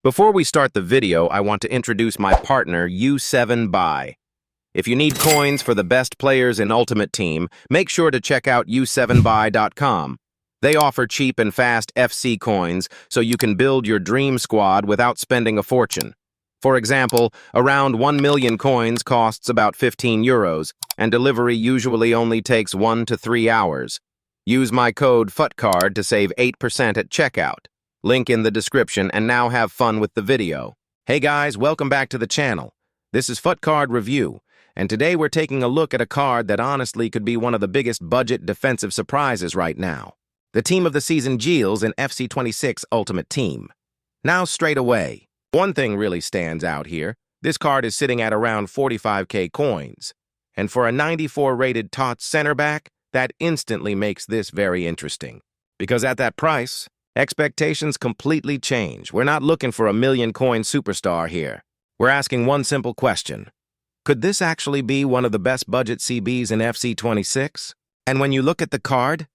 Before we start the video, I want to introduce my partner, U7Buy. If you need coins for the best players in Ultimate Team, make sure to check out u7buy.com. They offer cheap and fast FC coins so you can build your dream squad without spending a fortune. For example, around 1 million coins costs about 15 euros, and delivery usually only takes 1 to 3 hours. Use my code Futcard to save 8% at checkout. Link in the description, and now have fun with the video. Hey guys, welcome back to the channel. This is Futcard Review, and today we're taking a look at a card that honestly could be one of the biggest budget defensive surprises right now. The team of the season Gilles in FC26 Ultimate Team. Now straight away, one thing really stands out here. This card is sitting at around 45k coins. And for a 94 rated TOTS center back, that instantly makes this very interesting. Because at that price, expectations completely change. We're not looking for a million-coin superstar here. We're asking one simple question. Could this actually be one of the best budget CBs in FC26? And when you look at the card,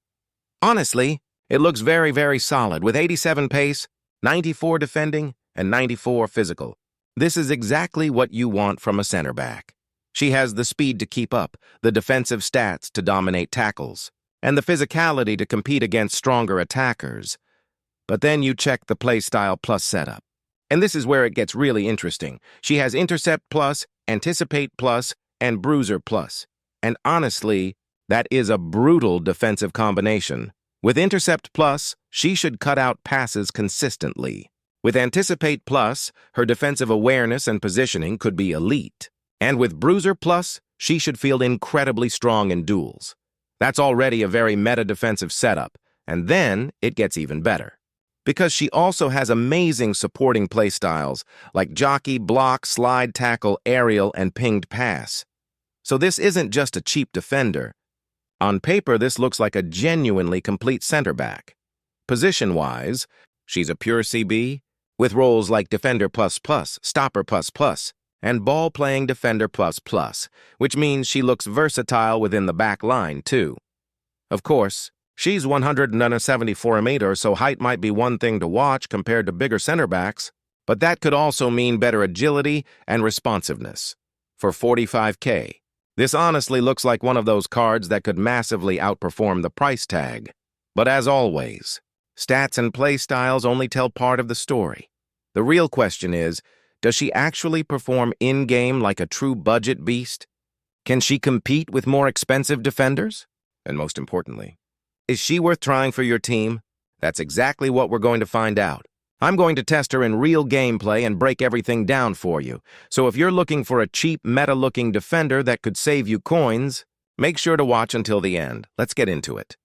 honestly, it looks very, very solid with 87 pace, 94 defending, and 94 physical. This is exactly what you want from a center back. She has the speed to keep up, the defensive stats to dominate tackles, and the physicality to compete against stronger attackers. But then you check the PlayStyle Plus setup. And this is where it gets really interesting. She has Intercept Plus, Anticipate Plus, and Bruiser Plus. And honestly, that is a brutal defensive combination. With Intercept Plus, she should cut out passes consistently. With Anticipate Plus, her defensive awareness and positioning could be elite. And with Bruiser Plus, she should feel incredibly strong in duels. That's already a very meta-defensive setup, and then it gets even better. Because she also has amazing supporting playstyles like jockey, block, slide, tackle, aerial, and pinged pass. So this isn't just a cheap defender. On paper, this looks like a genuinely complete center back. Position-wise, she's a pure CB with roles like Defender++, Stopper++, and ball-playing Defender++, which means she looks versatile within the back line, too. Of course, she's 174 meters, so height might be one thing to watch compared to bigger center backs, but that could also mean better agility and responsiveness. For 45k, this honestly looks like one of those cards that could massively outperform the price tag. But as always, stats and play styles only tell part of the story. The real question is, does she actually perform in-game like a true budget beast? Can she compete with more expensive defenders? And most importantly, is she worth trying for your team? That's exactly what we're going to find out. I'm going to test her in real gameplay and break everything down for you. So if you're looking for a cheap, meta-looking defender that could save you coins, make sure to watch until the end. Let's get into it.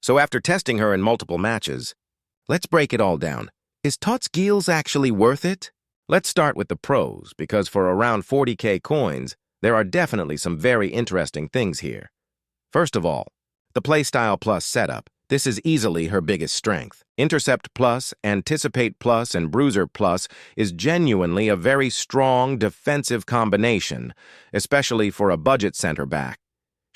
So after testing her in multiple matches, let's break it all down. Is TOTS Gilles actually worth it? Let's start with the pros, because for around 40k coins, there are definitely some very interesting things here. First of all, the PlayStyle Plus setup. This is easily her biggest strength. Intercept Plus, Anticipate Plus, and Bruiser Plus is genuinely a very strong defensive combination, especially for a budget center back.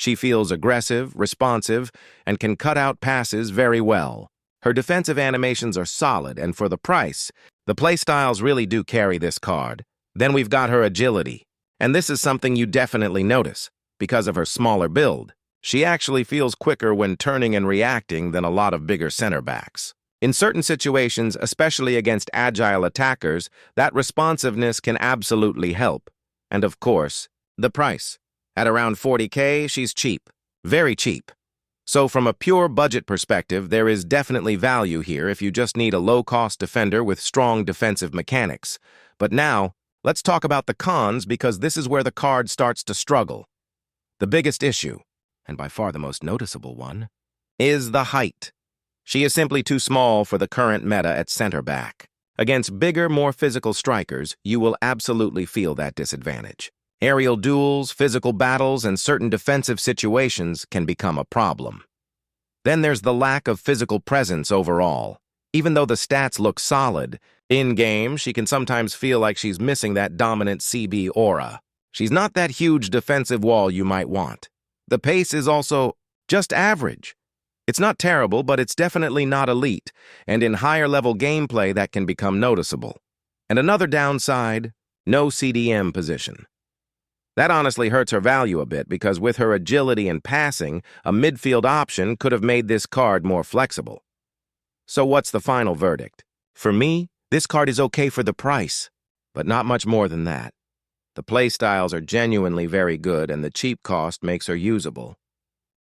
She feels aggressive, responsive, and can cut out passes very well. Her defensive animations are solid, and for the price, the playstyles really do carry this card. Then we've got her agility, and this is something you definitely notice. Because of her smaller build, she actually feels quicker when turning and reacting than a lot of bigger center backs. In certain situations, especially against agile attackers, that responsiveness can absolutely help. And of course, the price. At around 40k, she's cheap. Very cheap. So from a pure budget perspective, there is definitely value here if you just need a low-cost defender with strong defensive mechanics. But now, let's talk about the cons, because this is where the card starts to struggle. The biggest issue, and by far the most noticeable one, is the height. She is simply too small for the current meta at center back. Against bigger, more physical strikers, you will absolutely feel that disadvantage. Aerial duels, physical battles, and certain defensive situations can become a problem. Then there's the lack of physical presence overall. Even though the stats look solid, in-game she can sometimes feel like she's missing that dominant CB aura. She's not that huge defensive wall you might want. The pace is also just average. It's not terrible, but it's definitely not elite, and in higher-level gameplay that can become noticeable. And another downside, no CDM position. That honestly hurts her value a bit, because with her agility and passing, a midfield option could have made this card more flexible. So what's the final verdict? For me, this card is okay for the price, but not much more than that. The playstyles are genuinely very good, and the cheap cost makes her usable.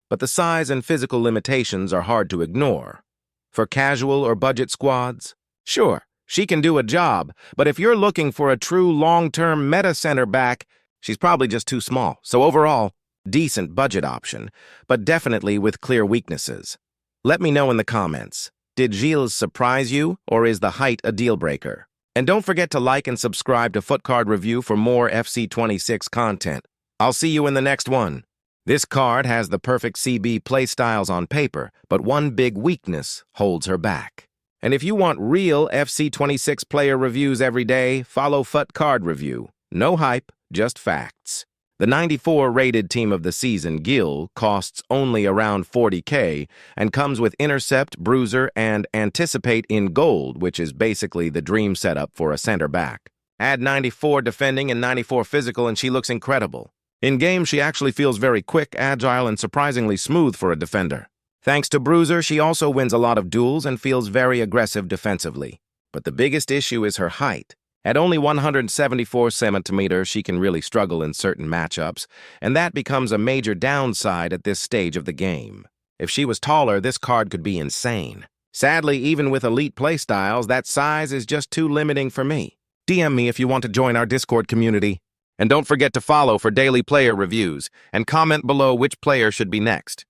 But the size and physical limitations are hard to ignore. For casual or budget squads, sure, she can do a job, but if you're looking for a true long-term meta center back, she's probably just too small. So overall, decent budget option, but definitely with clear weaknesses. Let me know in the comments. Did Gilles surprise you, or is the height a deal breaker? And don't forget to like and subscribe to Futcard Review for more FC26 content. I'll see you in the next one. This card has the perfect CB playstyles on paper, but one big weakness holds her back. And if you want real FC26 player reviews every day, follow Futcard Review. No hype, just facts. The 94 rated team of the season, Gilles, costs only around 40k and comes with Intercept, Bruiser, and Anticipate in gold, which is basically the dream setup for a center back. Add 94 defending and 94 physical and she looks incredible. In-game, she actually feels very quick, agile, and surprisingly smooth for a defender. Thanks to Bruiser, she also wins a lot of duels and feels very aggressive defensively. But the biggest issue is her height. At only 174 centimeters, she can really struggle in certain matchups, and that becomes a major downside at this stage of the game. If she was taller, this card could be insane. Sadly, even with elite playstyles, that size is just too limiting for me. DM me if you want to join our Discord community. And don't forget to follow for daily player reviews, and comment below which player should be next.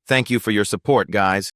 Thank you for your support, guys.